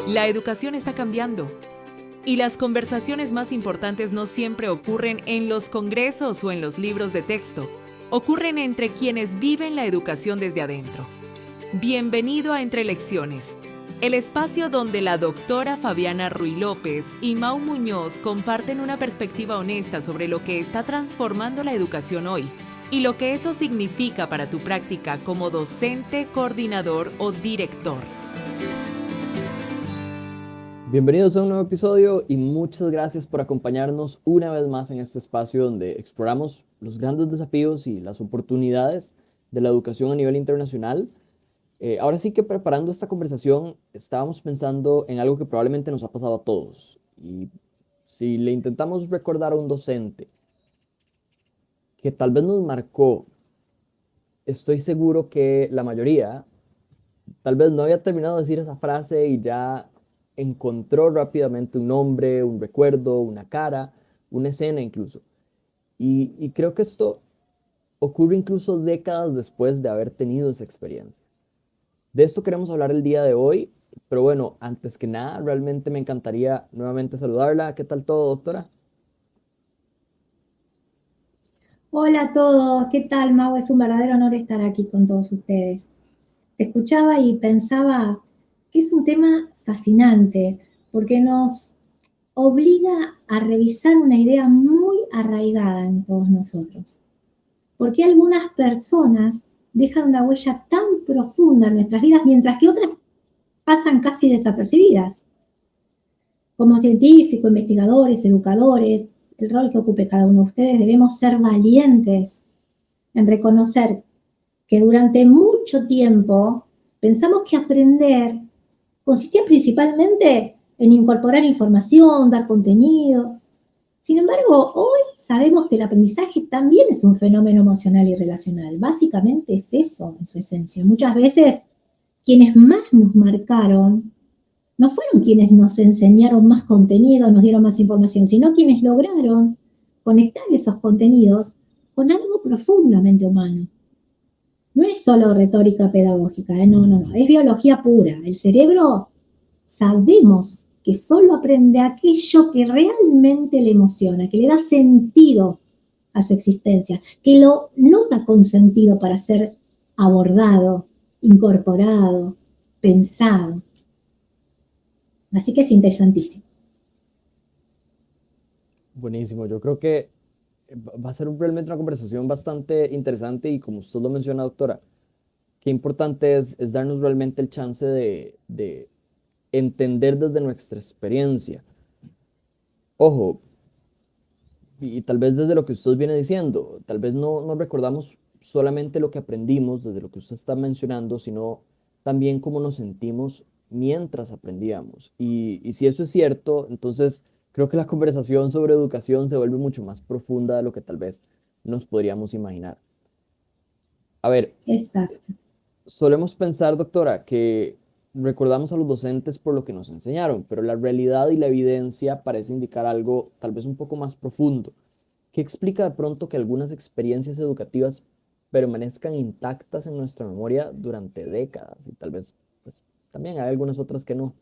La educación está cambiando y las conversaciones más importantes no siempre ocurren en los congresos o en los libros de texto. Ocurren entre quienes viven la educación desde adentro. Bienvenido a Entre Lecciones, el espacio donde la doctora Fabiana Ruy López y Mau Muñoz comparten una perspectiva honesta sobre lo que está transformando la educación hoy y lo que eso significa para tu práctica como docente, coordinador o director. Bienvenidos a un nuevo episodio y muchas gracias por acompañarnos una vez más en este espacio donde exploramos los grandes desafíos y las oportunidades de la educación a nivel internacional. Ahora sí que preparando esta conversación estábamos pensando en algo que probablemente nos ha pasado a todos. Y si le intentamos recordar a un docente que tal vez nos marcó, estoy seguro que la mayoría tal vez no había terminado de decir esa frase y ya encontró rápidamente un nombre, un recuerdo, una cara, una escena incluso. Y creo que esto ocurre incluso décadas después de haber tenido esa experiencia. De esto queremos hablar el día de hoy, pero bueno, antes que nada, realmente me encantaría nuevamente saludarla. ¿Qué tal todo, doctora? Hola a todos, ¿qué tal, Mau? Es un verdadero honor estar aquí con todos ustedes. Te escuchaba y pensaba que es un tema fascinante porque nos obliga a revisar una idea muy arraigada en todos nosotros. ¿Por qué algunas personas dejan una huella tan profunda en nuestras vidas mientras que otras pasan casi desapercibidas? Como científicos, investigadores, educadores, el rol que ocupe cada uno de ustedes, debemos ser valientes en reconocer que durante mucho tiempo pensamos que aprender consistía principalmente en incorporar información, dar contenido. Sin embargo, hoy sabemos que el aprendizaje también es un fenómeno emocional y relacional. Básicamente es eso en su esencia. Muchas veces quienes más nos marcaron no fueron quienes nos enseñaron más contenido, nos dieron más información, sino quienes lograron conectar esos contenidos con algo profundamente humano. No es solo retórica pedagógica, no, es biología pura. El cerebro sabemos que solo aprende aquello que realmente le emociona, que le da sentido a su existencia, que lo nota con sentido para ser abordado, incorporado, pensado. Así que es interesantísimo. Buenísimo, yo creo que va a ser realmente una conversación bastante interesante y como usted lo menciona, doctora, qué importante es darnos realmente el chance de entender desde nuestra experiencia. Ojo, y tal vez desde lo que usted viene diciendo, tal vez no recordamos solamente lo que aprendimos desde lo que usted está mencionando, sino también cómo nos sentimos mientras aprendíamos. Y si eso es cierto, entonces creo que la conversación sobre educación se vuelve mucho más profunda de lo que tal vez nos podríamos imaginar. A ver, Exacto. solemos pensar, doctora, que recordamos a los docentes por lo que nos enseñaron, pero la realidad y la evidencia parece indicar algo tal vez un poco más profundo. ¿Qué explica de pronto que algunas experiencias educativas permanezcan intactas en nuestra memoria durante décadas y tal vez pues, también hay algunas otras que no?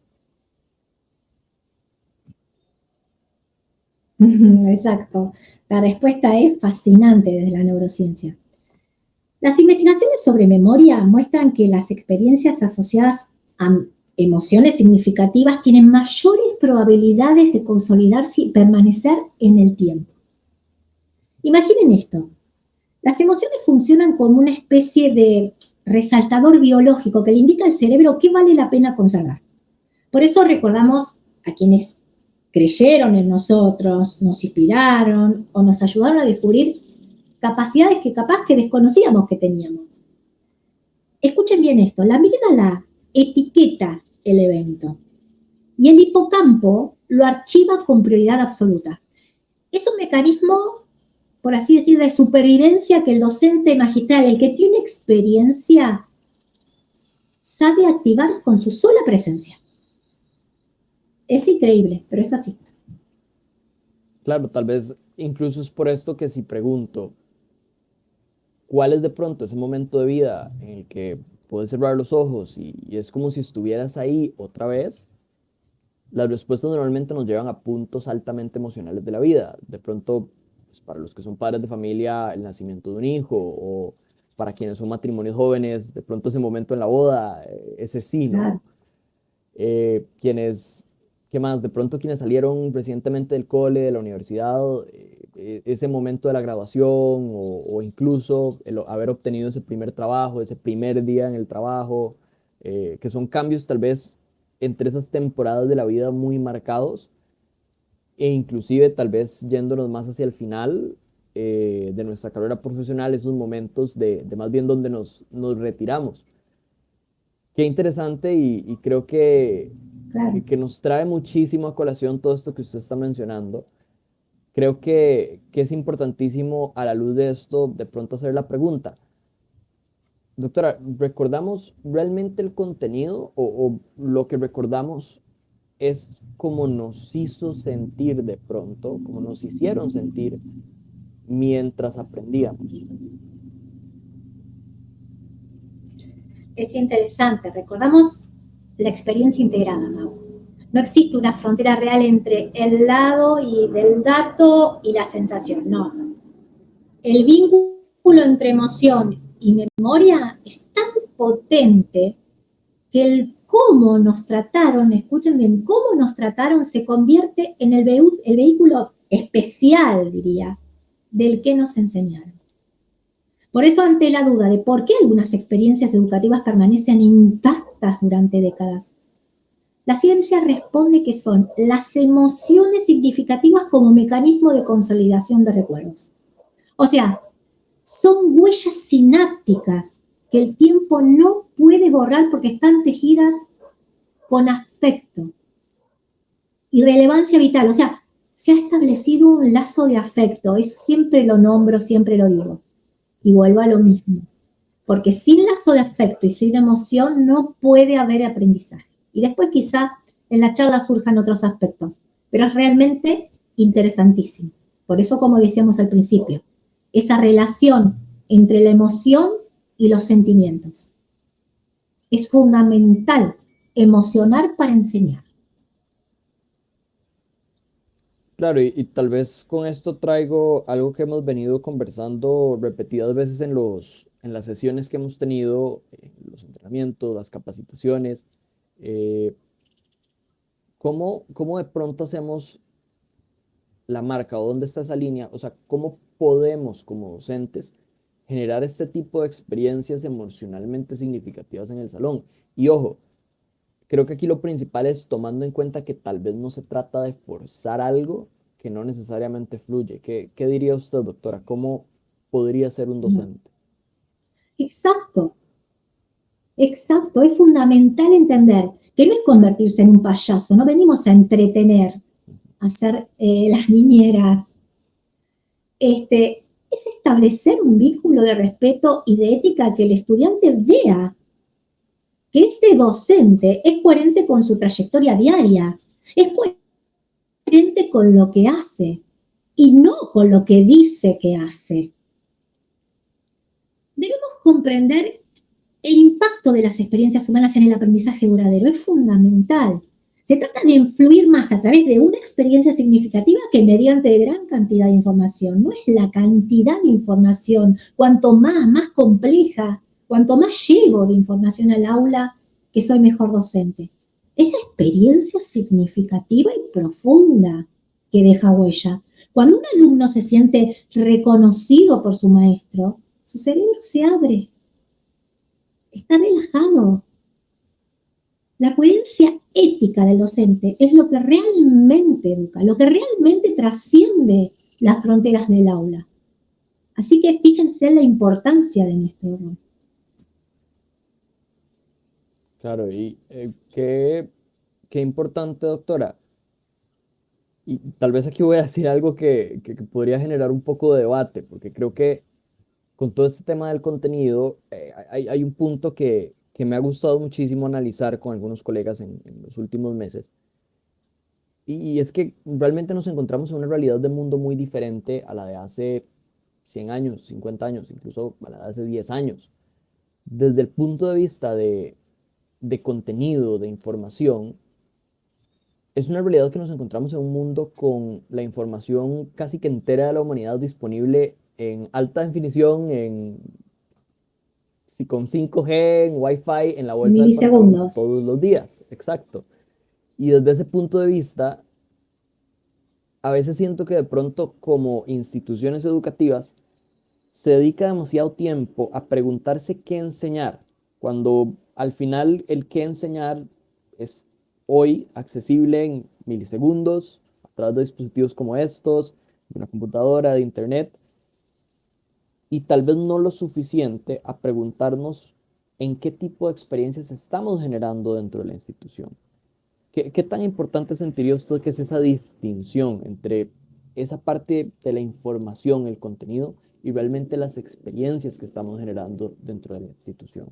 Exacto. La respuesta es fascinante desde la neurociencia. Las investigaciones sobre memoria muestran que las experiencias asociadas a emociones significativas tienen mayores probabilidades de consolidarse y permanecer en el tiempo. Imaginen esto. Las emociones funcionan como una especie de resaltador biológico que le indica al cerebro qué vale la pena conservar. Por eso recordamos a quienes creyeron en nosotros, nos inspiraron o nos ayudaron a descubrir capacidades que capaz que desconocíamos que teníamos. Escuchen bien esto, la amígdala etiqueta el evento y el hipocampo lo archiva con prioridad absoluta. Es un mecanismo, por así decir, de supervivencia que el docente magistral, el que tiene experiencia, sabe activar con su sola presencia. Es increíble, pero es así. Claro, tal vez incluso es por esto que si pregunto, ¿cuál es de pronto ese momento de vida en el que puedes cerrar los ojos y es como si estuvieras ahí otra vez? las respuestas normalmente nos llevan a puntos altamente emocionales de la vida. De pronto, pues, para los que son padres de familia, el nacimiento de un hijo, o para quienes son matrimonios jóvenes, de pronto ese momento en la boda, ese sí, ¿no? Claro. Quienes, ¿qué más? De pronto quienes salieron recientemente del cole, de la universidad, ese momento de la graduación, o incluso el haber obtenido ese primer trabajo, ese primer día en el trabajo, que son cambios tal vez entre esas temporadas de la vida muy marcados, e inclusive tal vez yéndonos más hacia el final de nuestra carrera profesional, esos momentos de más bien donde nos retiramos. Qué interesante, y creo Claro. que nos trae muchísimo a colación todo esto que usted está mencionando. Creo que es importantísimo a la luz de esto de pronto hacer la pregunta. Doctora, ¿recordamos realmente el contenido, o lo que recordamos es cómo nos hizo sentir de pronto, cómo nos hicieron sentir mientras aprendíamos? Es interesante, recordamos la experiencia integrada, Mau. No existe una frontera real entre el lado y del dato y la sensación, no. El vínculo entre emoción y memoria es tan potente que el cómo nos trataron, escuchen bien, cómo nos trataron se convierte en el vehículo especial, diría, del que nos enseñaron. Por eso, ante la duda de por qué algunas experiencias educativas permanecen intactas durante décadas, la ciencia responde que son las emociones significativas como mecanismo de consolidación de recuerdos. O sea, son huellas sinápticas que el tiempo no puede borrar porque están tejidas con afecto y relevancia vital. O sea, se ha establecido un lazo de afecto. Eso siempre lo nombro, siempre lo digo. Y vuelvo a lo mismo. Porque sin lazo de afecto y sin emoción no puede haber aprendizaje. Y después quizá en la charla surjan otros aspectos. Pero es realmente interesantísimo. Por eso, como decíamos al principio, esa relación entre la emoción y los sentimientos. Es fundamental emocionar para enseñar. Claro, y tal vez con esto traigo algo que hemos venido conversando repetidas veces en las sesiones que hemos tenido, los entrenamientos, las capacitaciones. eh, ¿Cómo de pronto hacemos la marca, o dónde está esa línea? O sea, ¿cómo podemos como docentes generar este tipo de experiencias emocionalmente significativas en el salón? Y ojo, creo que aquí lo principal es tomando en cuenta que tal vez no se trata de forzar algo que no necesariamente fluye. ¿Qué diría usted, doctora? ¿Cómo podría ser un docente? Exacto, exacto. Es fundamental entender que no es convertirse en un payaso, no venimos a entretener, a ser las niñeras. Es establecer un vínculo de respeto y de ética que el estudiante vea que este docente es coherente con su trayectoria diaria, es coherente con lo que hace y no con lo que dice que hace. Debemos comprender el impacto de las experiencias humanas en el aprendizaje duradero. Es fundamental. Se trata de influir más a través de una experiencia significativa que mediante gran cantidad de información. No es la cantidad de información. Cuanto más compleja, cuanto más llevo de información al aula, que soy mejor docente. Es la experiencia significativa y profunda que deja huella. Cuando un alumno se siente reconocido por su maestro, su cerebro se abre, está relajado. La coherencia ética del docente es lo que realmente educa, lo que realmente trasciende las fronteras del aula. Así que fíjense en la importancia de nuestro rol. Claro, y qué importante, doctora. Y tal vez aquí voy a decir algo que podría generar un poco de debate, porque creo que con todo este tema del contenido, hay un punto que me ha gustado muchísimo analizar con algunos colegas en los últimos meses, y es que realmente nos encontramos en una realidad de mundo muy diferente a la de hace 100 años, 50 años, incluso a la de hace 10 años. Desde el punto de vista de contenido, de información, es una realidad que nos encontramos en un mundo con la información casi que entera de la humanidad disponible en alta definición, si con 5G, en Wi-Fi, en la bolsa del pantalón Milisegundos. todos los días. Exacto. Y desde ese punto de vista, a veces siento que de pronto como instituciones educativas se dedica demasiado tiempo a preguntarse qué enseñar, cuando al final el qué enseñar es hoy accesible en milisegundos, a través de dispositivos como estos, de una computadora, de internet, y tal vez no lo suficiente a preguntarnos en qué tipo de experiencias estamos generando dentro de la institución. ¿Qué tan importante sentiría usted que es esa distinción entre esa parte de la información, el contenido, y realmente las experiencias que estamos generando dentro de la institución?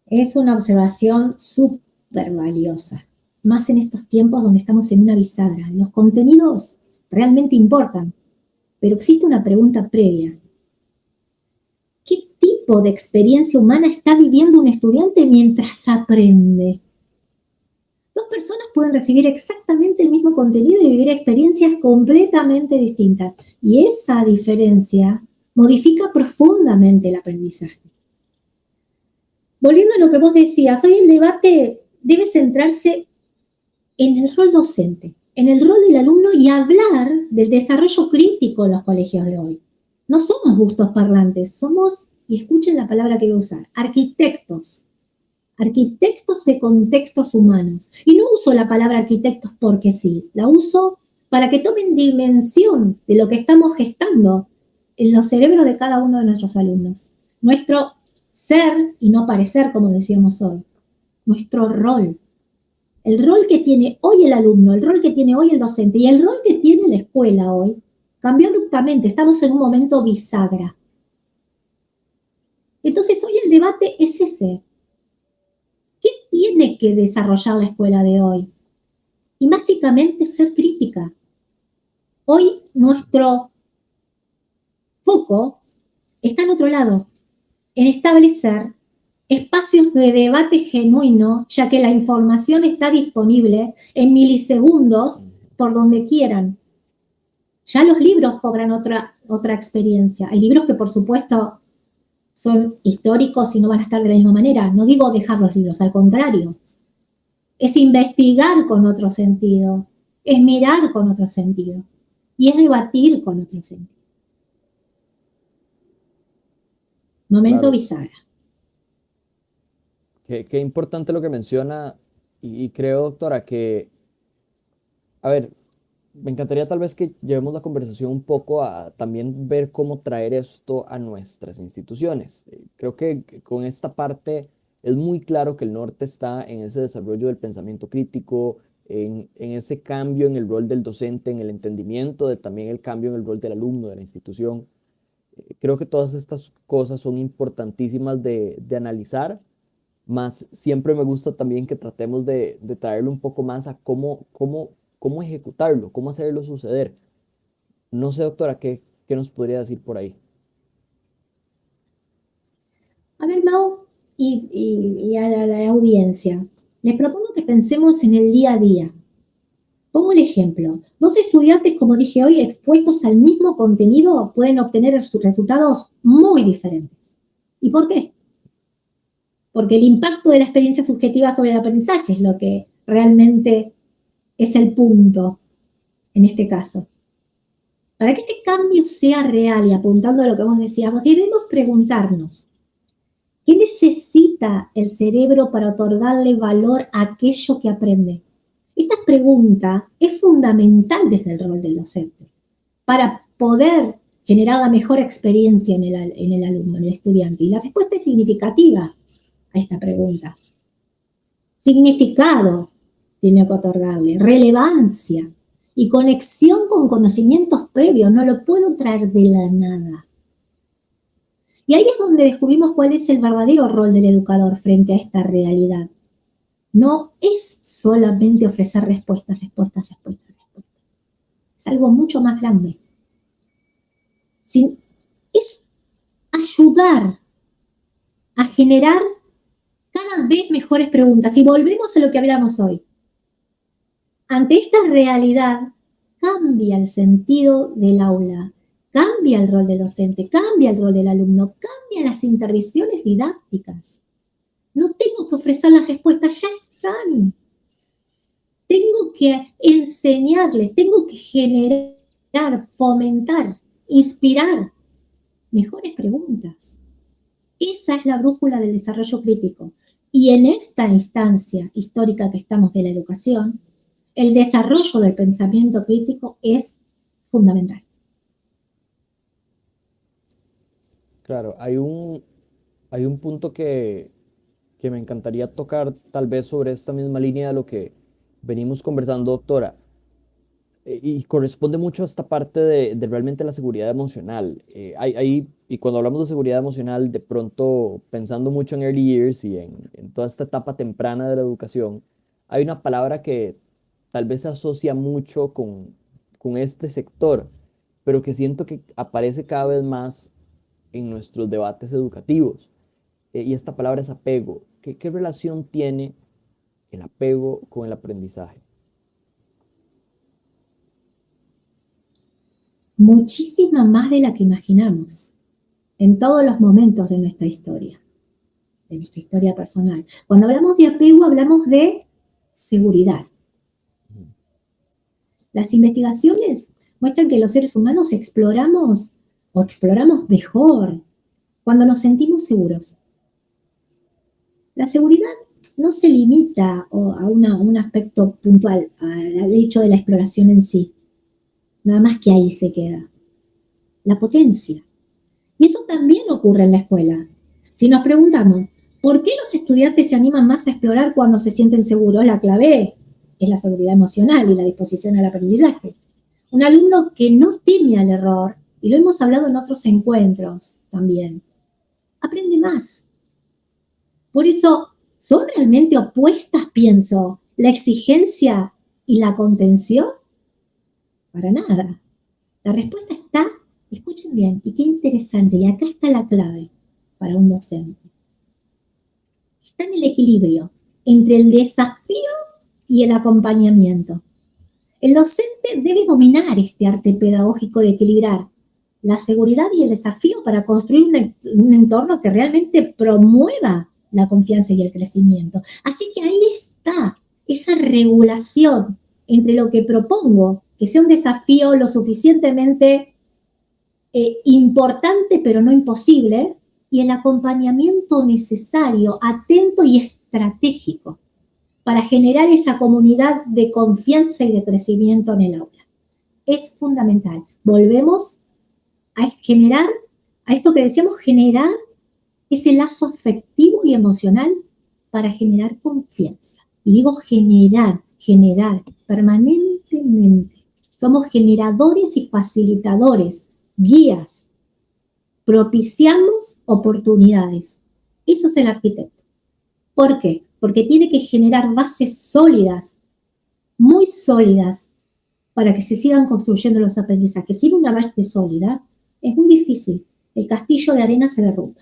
Es una observación súper valiosa, más en estos tiempos donde estamos en una bisagra. Los contenidos realmente importan, pero existe una pregunta previa. ¿Qué tipo de experiencia humana está viviendo un estudiante mientras aprende? Dos personas pueden recibir exactamente el mismo contenido y vivir experiencias completamente distintas. Y esa diferencia modifica profundamente el aprendizaje. Volviendo a lo que vos decías, hoy el debate debe centrarse en el rol docente, en el rol del alumno y hablar del desarrollo crítico en los colegios de hoy. No somos bustos parlantes, somos, y escuchen la palabra que voy a usar, arquitectos de contextos humanos. Y no uso la palabra arquitectos porque sí, la uso para que tomen dimensión de lo que estamos gestando en los cerebros de cada uno de nuestros alumnos. Nuestro ser y no parecer, como decíamos hoy. Nuestro rol. El rol que tiene hoy el alumno, el rol que tiene hoy el docente y el rol que tiene la escuela hoy cambió abruptamente. Estamos en un momento bisagra. Entonces hoy el debate es ese. ¿Qué tiene que desarrollar la escuela de hoy? Y básicamente ser crítica. Hoy nuestro foco está en otro lado, en establecer espacios de debate genuino, ya que la información está disponible en milisegundos por donde quieran. Ya los libros cobran otra experiencia. Hay libros que, por supuesto, son históricos y no van a estar de la misma manera. No digo dejar los libros, al contrario. Es investigar con otro sentido, es mirar con otro sentido y es debatir con otro sentido. Momento Claro. bisagra. Qué importante lo que menciona y creo, doctora, que, a ver, me encantaría tal vez que llevemos la conversación un poco a también ver cómo traer esto a nuestras instituciones. Creo que con esta parte es muy claro que el norte está en ese desarrollo del pensamiento crítico, en ese cambio en el rol del docente, en el entendimiento de también el cambio en el rol del alumno de la institución. Creo que todas estas cosas son importantísimas de analizar, más siempre me gusta también que tratemos de traerlo un poco más a cómo ejecutarlo, cómo hacerlo suceder. No sé, doctora, ¿qué nos podría decir por ahí? A ver, Mau, y a la audiencia, les propongo que pensemos en el día a día. Pongo el ejemplo. Dos estudiantes, como dije hoy, expuestos al mismo contenido pueden obtener resultados muy diferentes. ¿Y por qué? Porque el impacto de la experiencia subjetiva sobre el aprendizaje es lo que realmente es el punto en este caso. Para que este cambio sea real y apuntando a lo que vos decíamos, debemos preguntarnos, ¿qué necesita el cerebro para otorgarle valor a aquello que aprende? Esta pregunta es fundamental desde el rol del docente para poder generar la mejor experiencia en el alumno, en el estudiante. Y la respuesta es significativa a esta pregunta. Significado tiene que otorgarle, relevancia y conexión con conocimientos previos. No lo puedo traer de la nada. Y ahí es donde descubrimos cuál es el verdadero rol del educador frente a esta realidad. No es solamente ofrecer respuestas. Es algo mucho más grande. Es ayudar a generar cada cada vez mejores preguntas. Y volvemos a lo que hablamos hoy. Ante esta realidad, cambia el sentido del aula, cambia el rol del docente, cambia el rol del alumno, cambia las intervenciones didácticas. No tengo que ofrecer las respuestas, ya están. Tengo que enseñarles, tengo que generar, fomentar, inspirar mejores preguntas. Esa es la brújula del desarrollo crítico. Y en esta instancia histórica que estamos de la educación, el desarrollo del pensamiento crítico es fundamental. Claro, hay un punto que me encantaría tocar tal vez sobre esta misma línea de lo que venimos conversando, doctora, y corresponde mucho a esta parte de realmente la seguridad emocional. Y cuando hablamos de seguridad emocional, de pronto pensando mucho en early years y en toda esta etapa temprana de la educación, hay una palabra que tal vez se asocia mucho con este sector, pero que siento que aparece cada vez más en nuestros debates educativos. Y esta palabra es apego. ¿Qué relación tiene el apego con el aprendizaje? Muchísima más de la que imaginamos en todos los momentos de nuestra historia personal. Cuando hablamos de apego, hablamos de seguridad. Las investigaciones muestran que los seres humanos exploramos mejor cuando nos sentimos seguros. La seguridad no se limita a un aspecto puntual, al hecho de la exploración en sí. Nada más que ahí se queda. La potencia. Y eso también ocurre en la escuela. Si nos preguntamos, ¿por qué los estudiantes se animan más a explorar cuando se sienten seguros? La clave es la seguridad emocional y la disposición al aprendizaje. Un alumno que no teme al error, y lo hemos hablado en otros encuentros también, aprende más. Por eso, ¿son realmente opuestas, pienso, la exigencia y la contención? Para nada. La respuesta está, escuchen bien, y qué interesante, y acá está la clave para un docente. Está en el equilibrio entre el desafío y el acompañamiento. El docente debe dominar este arte pedagógico de equilibrar la seguridad y el desafío para construir un entorno que realmente promueva la confianza y el crecimiento. Así que ahí está esa regulación entre lo que propongo, que sea un desafío lo suficientemente importante pero no imposible, y el acompañamiento necesario, atento y estratégico para generar esa comunidad de confianza y de crecimiento en el aula. Es fundamental. Volvemos a generar, a esto que decíamos, generar ese lazo afectivo y emocional para generar confianza. Y digo generar permanentemente. Somos generadores y facilitadores, guías. Propiciamos oportunidades. Eso es el arquitecto. ¿Por qué? Porque tiene que generar bases sólidas, muy sólidas, para que se sigan construyendo los aprendizajes. Sin una base sólida es muy difícil. El castillo de arena se derrumba.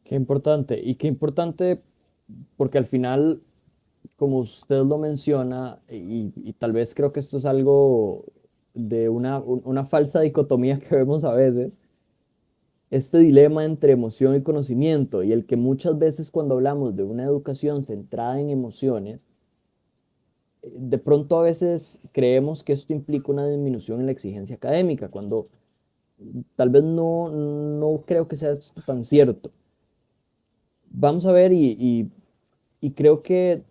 Qué importante. Y qué importante porque al final, como usted lo menciona, y tal vez creo que esto es algo de una falsa dicotomía que vemos a veces, este dilema entre emoción y conocimiento, y el que muchas veces cuando hablamos de una educación centrada en emociones, de pronto a veces creemos que esto implica una disminución en la exigencia académica, cuando tal vez no creo que sea esto tan cierto. Vamos a ver, y creo que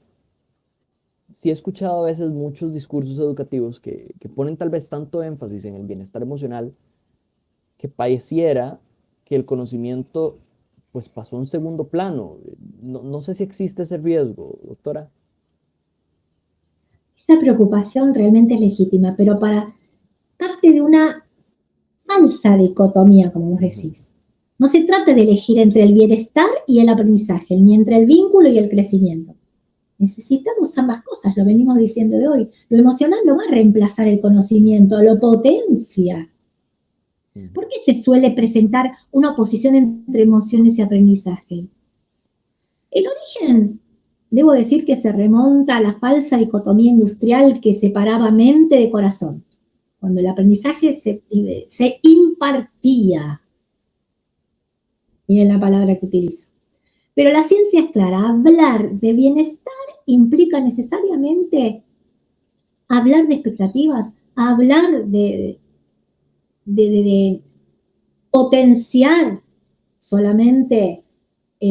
sí he escuchado a veces muchos discursos educativos que ponen tal vez tanto énfasis en el bienestar emocional que pareciera que el conocimiento pues pasó a un segundo plano. No sé si existe ese riesgo, doctora. Esa preocupación realmente es legítima, pero para parte de una falsa dicotomía, como vos decís. No se trata de elegir entre el bienestar y el aprendizaje, ni entre el vínculo y el crecimiento. Necesitamos ambas cosas, lo venimos diciendo de hoy. Lo emocional no va a reemplazar el conocimiento, lo potencia. ¿Por qué se suele presentar una oposición entre emociones y aprendizaje? El origen, debo decir que se remonta a la falsa dicotomía industrial que separaba mente de corazón, cuando el aprendizaje se impartía. Miren la palabra que utilizo. Pero la ciencia es clara, hablar de bienestar implica necesariamente hablar de expectativas, hablar de potenciar solamente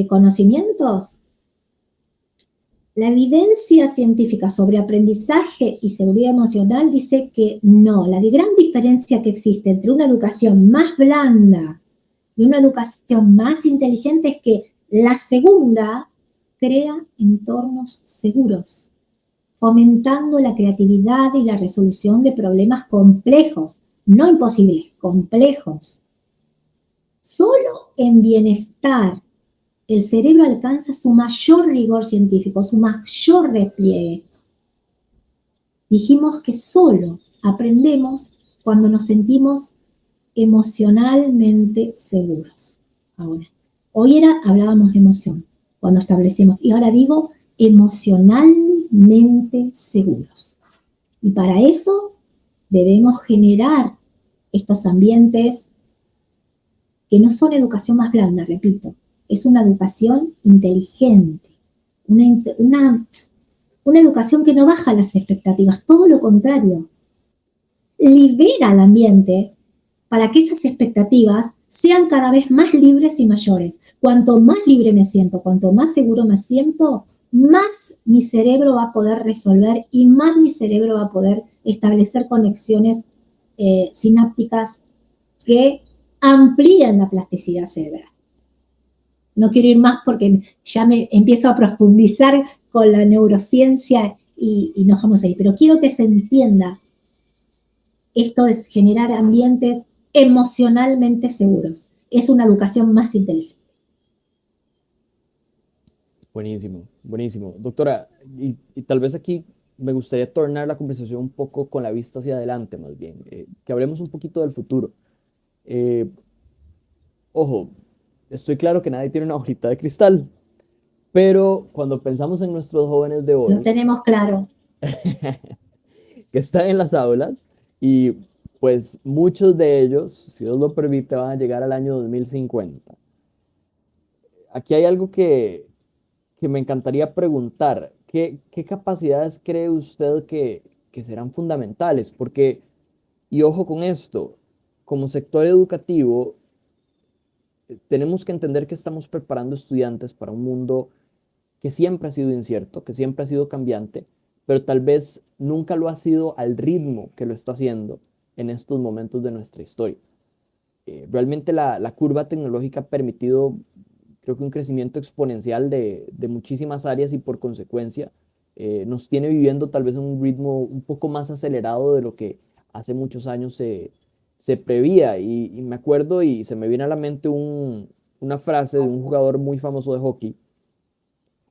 conocimientos. La evidencia científica sobre aprendizaje y seguridad emocional dice que no. La gran diferencia que existe entre una educación más blanda y una educación más inteligente es que la segunda crea entornos seguros, fomentando la creatividad y la resolución de problemas complejos, no imposibles, complejos. Solo en bienestar el cerebro alcanza su mayor rigor científico, su mayor despliegue. Dijimos que solo aprendemos cuando nos sentimos emocionalmente seguros. Ahora, hablábamos de emoción, cuando establecemos, y ahora digo emocionalmente seguros. Y para eso debemos generar estos ambientes que no son educación más blanda, repito, es una educación inteligente, una educación que no baja las expectativas, todo lo contrario, libera al ambiente para que esas expectativas sean cada vez más libres y mayores. Cuanto más libre me siento, cuanto más seguro me siento, más mi cerebro va a poder resolver y más mi cerebro va a poder establecer conexiones sinápticas que amplían la plasticidad cerebral. No quiero ir más porque ya me empiezo a profundizar con la neurociencia y nos vamos a ir. Pero quiero que se entienda, esto es generar ambientes emocionalmente seguros. Es una educación más inteligente. Buenísimo, buenísimo. Doctora, y tal vez aquí me gustaría tornar la conversación un poco con la vista hacia adelante, más bien, que hablemos un poquito del futuro. Ojo, estoy claro que nadie tiene una hojita de cristal, pero cuando pensamos en nuestros jóvenes de Lo hoy, tenemos claro. que están en las aulas, y pues muchos de ellos, si Dios lo permite, van a llegar al año 2050. Aquí hay algo que me encantaría preguntar. ¿Qué capacidades cree usted que serán fundamentales? Porque, y ojo con esto, como sector educativo, tenemos que entender que estamos preparando estudiantes para un mundo que siempre ha sido incierto, que siempre ha sido cambiante, pero tal vez nunca lo ha sido al ritmo que lo está haciendo en estos momentos de nuestra historia. Realmente la curva tecnológica ha permitido, creo que un crecimiento exponencial de muchísimas áreas y por consecuencia nos tiene viviendo tal vez en un ritmo un poco más acelerado de lo que hace muchos años se prevía. Y me acuerdo y se me viene a la mente una frase de un jugador muy famoso de hockey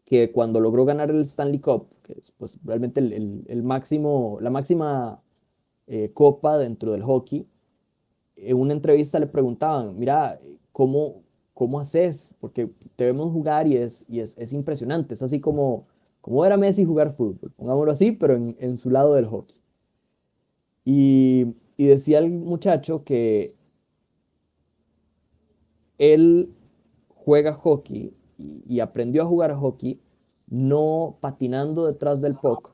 que cuando logró ganar el Stanley Cup, que es pues, realmente el máximo, la máxima copa dentro del hockey, en una entrevista le preguntaban, mira, ¿cómo haces? Porque te vemos jugar y es impresionante, es así como era Messi jugar fútbol, pongámoslo así, pero en su lado del hockey. Y decía el muchacho que él juega hockey y aprendió a jugar hockey no patinando detrás del puck,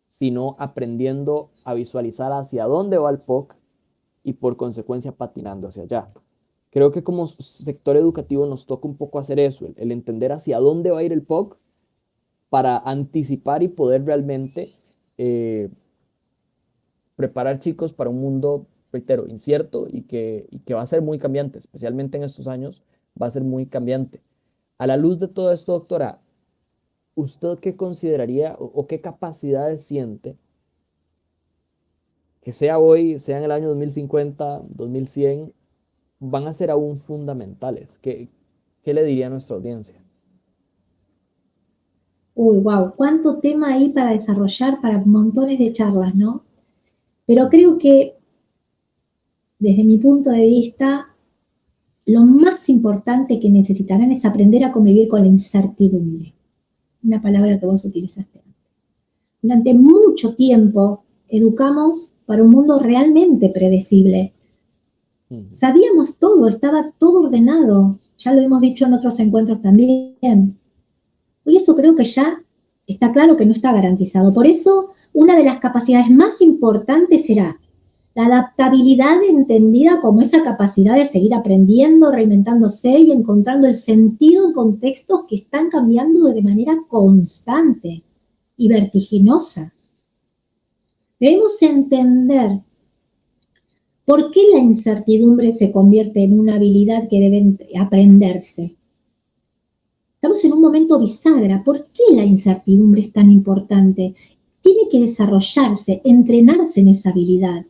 sino aprendiendo a visualizar hacia dónde va el puck y por consecuencia patinando hacia allá. Creo que como sector educativo nos toca un poco hacer eso, el entender hacia dónde va a ir el puck para anticipar y poder realmente preparar chicos para un mundo, reitero, incierto y que va a ser muy cambiante, especialmente en estos años, va a ser muy cambiante. A la luz de todo esto, doctora, ¿usted qué consideraría o qué capacidades siente que sea hoy, sea en el año 2050, 2100, van a ser aún fundamentales? ¿Qué le diría a nuestra audiencia? Uy, wow, cuánto tema ahí para desarrollar para montones de charlas, ¿no? Pero creo que desde mi punto de vista, lo más importante que necesitarán es aprender a convivir con la incertidumbre. Una palabra que vos utilizaste. Durante mucho tiempo educamos para un mundo realmente predecible. Sabíamos todo, estaba todo ordenado. Ya lo hemos dicho en otros encuentros también. Hoy eso creo que ya está claro que no está garantizado. Por eso, una de las capacidades más importantes será la adaptabilidad entendida como esa capacidad de seguir aprendiendo, reinventándose y encontrando el sentido en contextos que están cambiando de manera constante y vertiginosa. Debemos entender por qué la incertidumbre se convierte en una habilidad que debe aprenderse. Estamos en un momento bisagra. ¿Por qué la incertidumbre es tan importante? Tiene que desarrollarse, entrenarse en esa habilidad.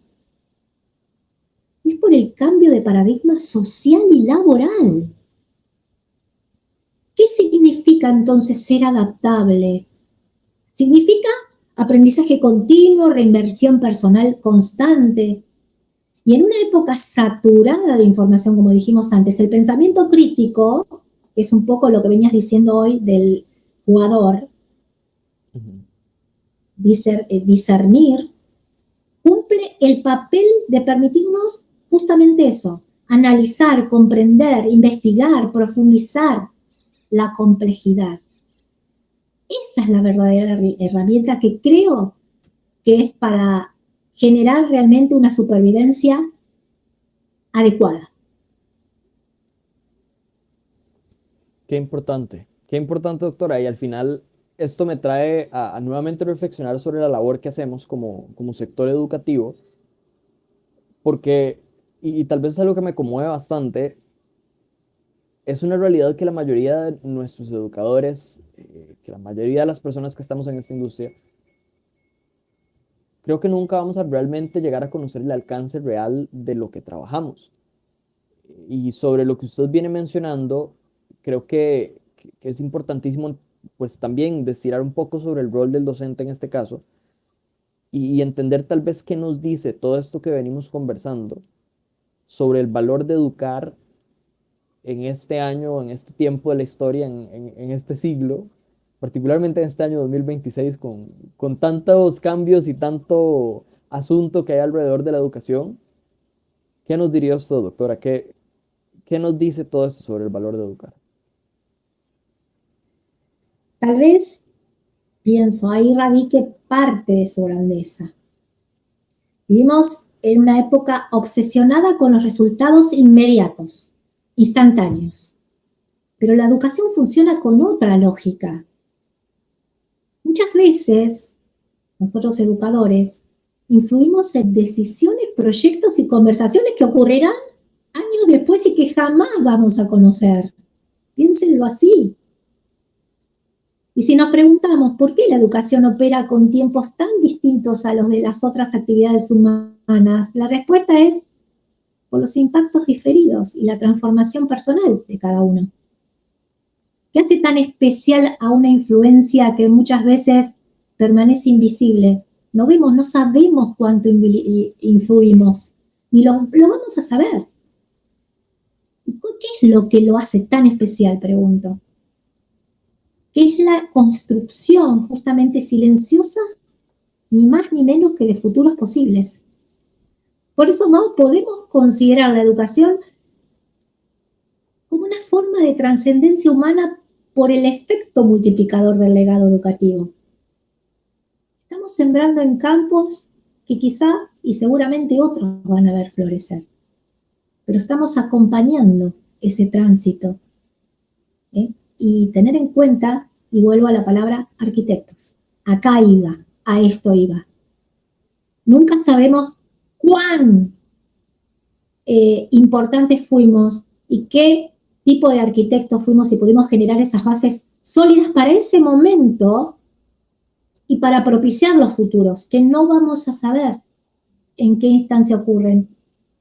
Es por el cambio de paradigma social y laboral. ¿Qué significa entonces ser adaptable? Significa aprendizaje continuo, reinversión personal constante. Y en una época saturada de información, como dijimos antes, el pensamiento crítico, que es un poco lo que venías diciendo hoy del jugador, discernir, cumple el papel de permitirnos justamente eso, analizar, comprender, investigar, profundizar la complejidad. Esa es la verdadera herramienta que creo que es para generar realmente una supervivencia adecuada. Qué importante, doctora. Y al final esto me trae a nuevamente reflexionar sobre la labor que hacemos como sector educativo, porque, y tal vez es algo que me conmueve bastante, es una realidad que la mayoría de nuestros educadores, que la mayoría de las personas que estamos en esta industria, creo que nunca vamos a realmente llegar a conocer el alcance real de lo que trabajamos. Y sobre lo que usted viene mencionando, creo que es importantísimo pues también destilar un poco sobre el rol del docente en este caso y entender tal vez qué nos dice todo esto que venimos conversando sobre el valor de educar en este año, en este tiempo de la historia, en este siglo, particularmente en este año 2026, con tantos cambios y tanto asunto que hay alrededor de la educación. ¿Qué nos diría usted, doctora? ¿Qué nos dice todo esto sobre el valor de educar? Tal vez, pienso, ahí radique parte de su grandeza. Vivimos en una época obsesionada con los resultados inmediatos, instantáneos. Pero la educación funciona con otra lógica. Muchas veces, nosotros educadores, influimos en decisiones, proyectos y conversaciones que ocurrirán años después y que jamás vamos a conocer. Piénsenlo así. Y si nos preguntamos por qué la educación opera con tiempos tan distintos a los de las otras actividades humanas, la respuesta es por los impactos diferidos y la transformación personal de cada uno. ¿Qué hace tan especial a una influencia que muchas veces permanece invisible? No vemos, no sabemos cuánto influimos, ni lo vamos a saber. ¿Qué es lo que lo hace tan especial? Pregunto. ¿Qué es la construcción justamente silenciosa, ni más ni menos que de futuros posibles? Por eso, Mau, podemos considerar la educación como una forma de trascendencia humana por el efecto multiplicador del legado educativo. Estamos sembrando en campos que quizá y seguramente otros van a ver florecer, pero estamos acompañando ese tránsito. Y tener en cuenta, y vuelvo a la palabra arquitectos, acá iba, a esto iba. Nunca sabremos cuán importantes fuimos y qué tipo de arquitectos fuimos y pudimos generar esas bases sólidas para ese momento y para propiciar los futuros, que no vamos a saber en qué instancia ocurren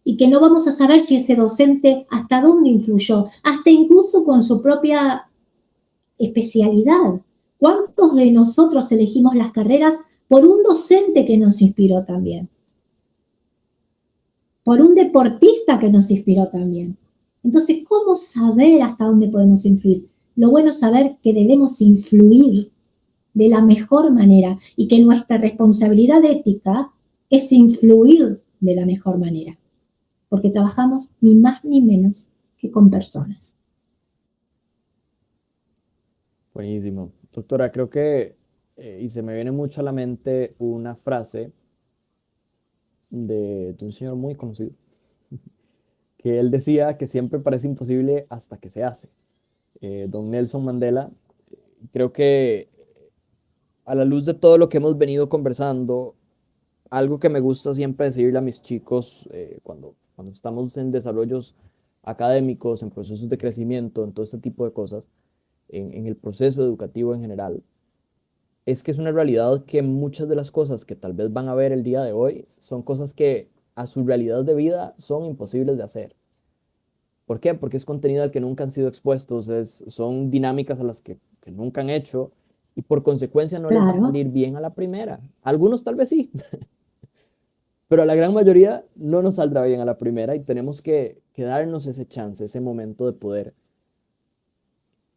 y que no vamos a saber si ese docente hasta dónde influyó, hasta incluso con su propia especialidad. ¿Cuántos de nosotros elegimos las carreras por un docente que nos inspiró también? por un deportista que nos inspiró también. Entonces, ¿cómo saber hasta dónde podemos influir? Lo bueno es saber que debemos influir de la mejor manera y que nuestra responsabilidad ética es influir de la mejor manera, porque trabajamos ni más ni menos que con personas. Buenísimo. Doctora, creo que, y se me viene mucho a la mente una frase de un señor muy conocido, que él decía que siempre parece imposible hasta que se hace. Don Nelson Mandela, creo que a la luz de todo lo que hemos venido conversando, algo que me gusta siempre decirle a mis chicos cuando estamos en desarrollos académicos, en procesos de crecimiento, en todo este tipo de cosas, en el proceso educativo en general, es que es una realidad que muchas de las cosas que tal vez van a ver el día de hoy son cosas que a su realidad de vida son imposibles de hacer. ¿Por qué? Porque es contenido al que nunca han sido expuestos, son dinámicas a las que nunca han hecho y por consecuencia no les va a Claro, salir bien a la primera. Algunos tal vez sí, pero a la gran mayoría no nos saldrá bien a la primera y tenemos que darnos ese chance, ese momento de poder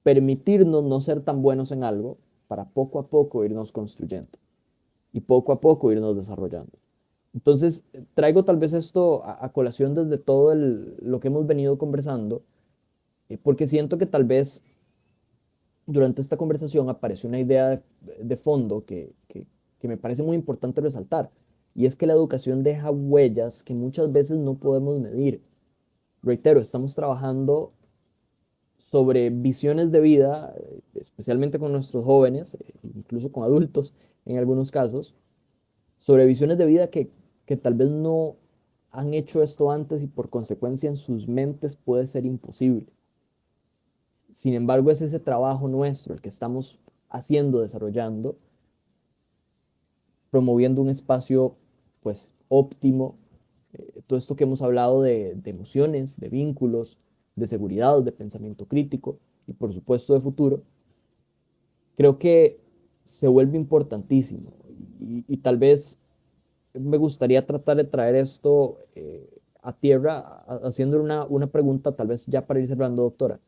permitirnos no ser tan buenos en algo para poco a poco irnos construyendo y poco a poco irnos desarrollando. Entonces, traigo tal vez esto a colación desde todo lo que hemos venido conversando, porque siento que tal vez durante esta conversación apareció una idea de fondo que me parece muy importante resaltar, y es que la educación deja huellas que muchas veces no podemos medir. Reitero, estamos trabajando sobre visiones de vida, especialmente con nuestros jóvenes, incluso con adultos en algunos casos, sobre visiones de vida que tal vez no han hecho esto antes y por consecuencia en sus mentes puede ser imposible. Sin embargo, es ese trabajo nuestro el que estamos haciendo, desarrollando, promoviendo un espacio pues óptimo, todo esto que hemos hablado de emociones, de vínculos, de seguridad, de pensamiento crítico y por supuesto de futuro, creo que se vuelve importantísimo y tal vez me gustaría tratar de traer esto a tierra, haciéndole una pregunta, tal vez ya para ir cerrando, doctora.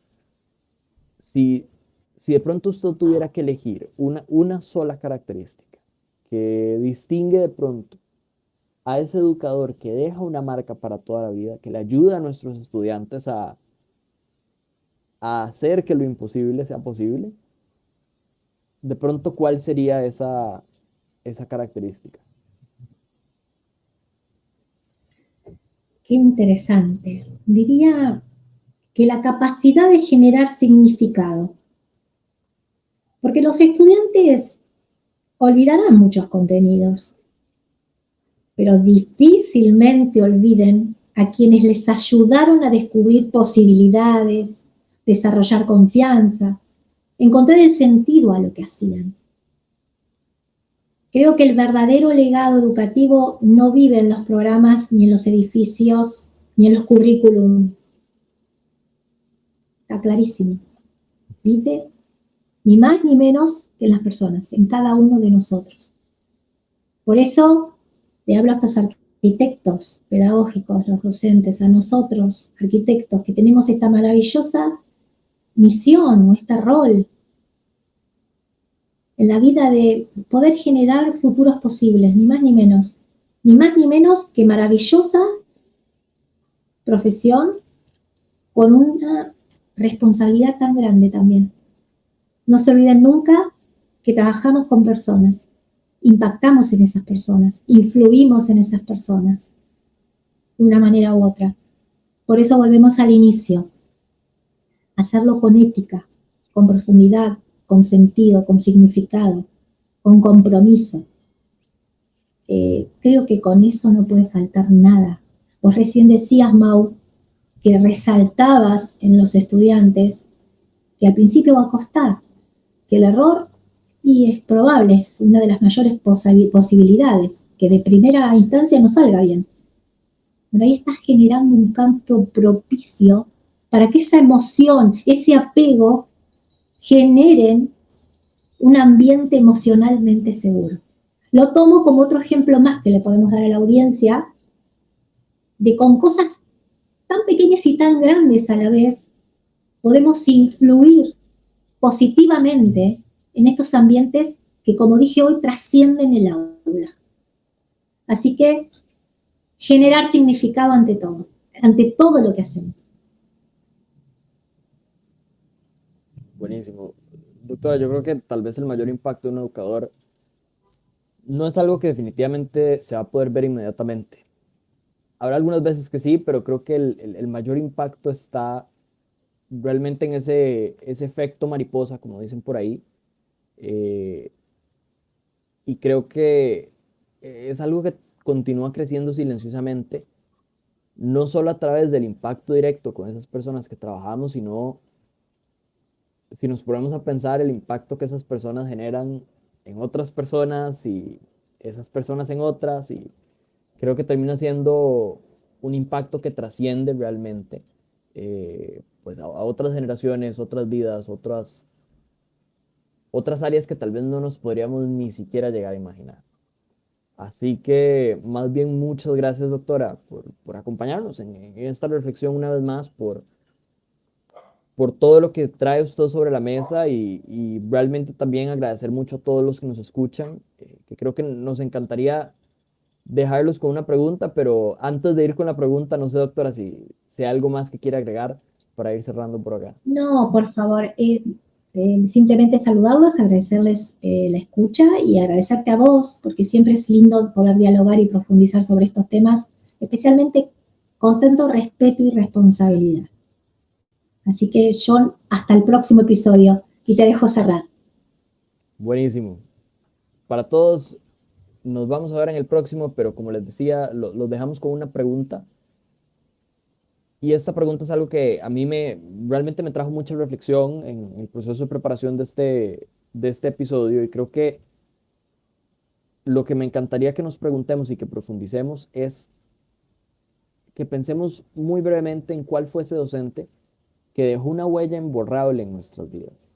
Si, si de pronto usted tuviera que elegir una sola característica que distingue de pronto a ese educador que deja una marca para toda la vida, que le ayuda a nuestros estudiantes a hacer que lo imposible sea posible, de pronto, ¿cuál sería esa característica? qué interesante. Diría que la capacidad de generar significado, porque los estudiantes olvidarán muchos contenidos, pero difícilmente olviden a quienes les ayudaron a descubrir posibilidades, desarrollar confianza, encontrar el sentido a lo que hacían. Creo que el verdadero legado educativo no vive en los programas, ni en los edificios, ni en los currículum. Está clarísimo. Vive ni más ni menos que en las personas, en cada uno de nosotros. Por eso le hablo a estos arquitectos pedagógicos, los docentes, a nosotros, arquitectos, que tenemos esta maravillosa misión o este rol en la vida de poder generar futuros posibles, ni más ni menos que maravillosa profesión con una responsabilidad tan grande también. No se olviden nunca que trabajamos con personas, impactamos en esas personas, influimos en esas personas de una manera u otra. Por eso volvemos al inicio, hacerlo con ética, con profundidad, con sentido, con significado, con compromiso. Creo que con eso no puede faltar nada. Vos recién decías, Mau, que resaltabas en los estudiantes que al principio va a costar, que el error, y es probable, es una de las mayores posibilidades, que de primera instancia no salga bien. Pero ahí estás generando un campo propicio para que esa emoción, ese apego, generen un ambiente emocionalmente seguro. Lo tomo como otro ejemplo más que le podemos dar a la audiencia de con cosas tan pequeñas y tan grandes a la vez, podemos influir positivamente en estos ambientes que, como dije hoy, trascienden el aula. Así que generar significado ante todo lo que hacemos. Buenísimo. Doctora, yo creo que tal vez el mayor impacto de un educador no es algo que definitivamente se va a poder ver inmediatamente. Habrá algunas veces que sí, pero creo que el mayor impacto está realmente en ese efecto mariposa, como dicen por ahí. eh, y creo que es algo que continúa creciendo silenciosamente, no solo a través del impacto directo con esas personas que trabajamos, sino si nos ponemos a pensar el impacto que esas personas generan en otras personas y esas personas en otras, y creo que termina siendo un impacto que trasciende realmente pues a otras generaciones, otras vidas, otras áreas que tal vez no nos podríamos ni siquiera llegar a imaginar. Así que más bien muchas gracias, doctora, por acompañarnos en esta reflexión una vez más, por todo lo que trae usted sobre la mesa y realmente también agradecer mucho a todos los que nos escuchan, que creo que nos encantaría dejarlos con una pregunta, pero antes de ir con la pregunta, no sé, doctora, si hay algo más que quiera agregar para ir cerrando por acá. No, por favor, simplemente saludarlos, agradecerles la escucha y agradecerte a vos, porque siempre es lindo poder dialogar y profundizar sobre estos temas, especialmente con tanto respeto y responsabilidad. Así que, John, hasta el próximo episodio y te dejo cerrar. Buenísimo. Para todos, nos vamos a ver en el próximo, pero como les decía, los dejamos con una pregunta. Y esta pregunta es algo que a mí realmente me trajo mucha reflexión en el proceso de preparación de este episodio, y creo que lo que me encantaría que nos preguntemos y que profundicemos es que pensemos muy brevemente en cuál fue ese docente que dejó una huella imborrable en nuestras vidas.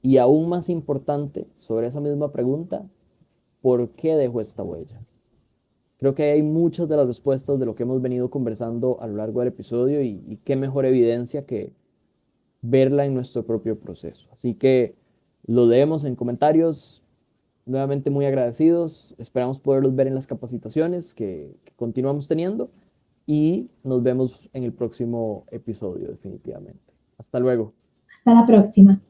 Y aún más importante, sobre esa misma pregunta, ¿por qué dejó esta huella? Creo que hay muchas de las respuestas de lo que hemos venido conversando a lo largo del episodio, y qué mejor evidencia que verla en nuestro propio proceso. Así que lo leemos en comentarios. Nuevamente muy agradecidos. Esperamos poderlos ver en las capacitaciones que continuamos teniendo, y nos vemos en el próximo episodio definitivamente. Hasta luego. Hasta la próxima.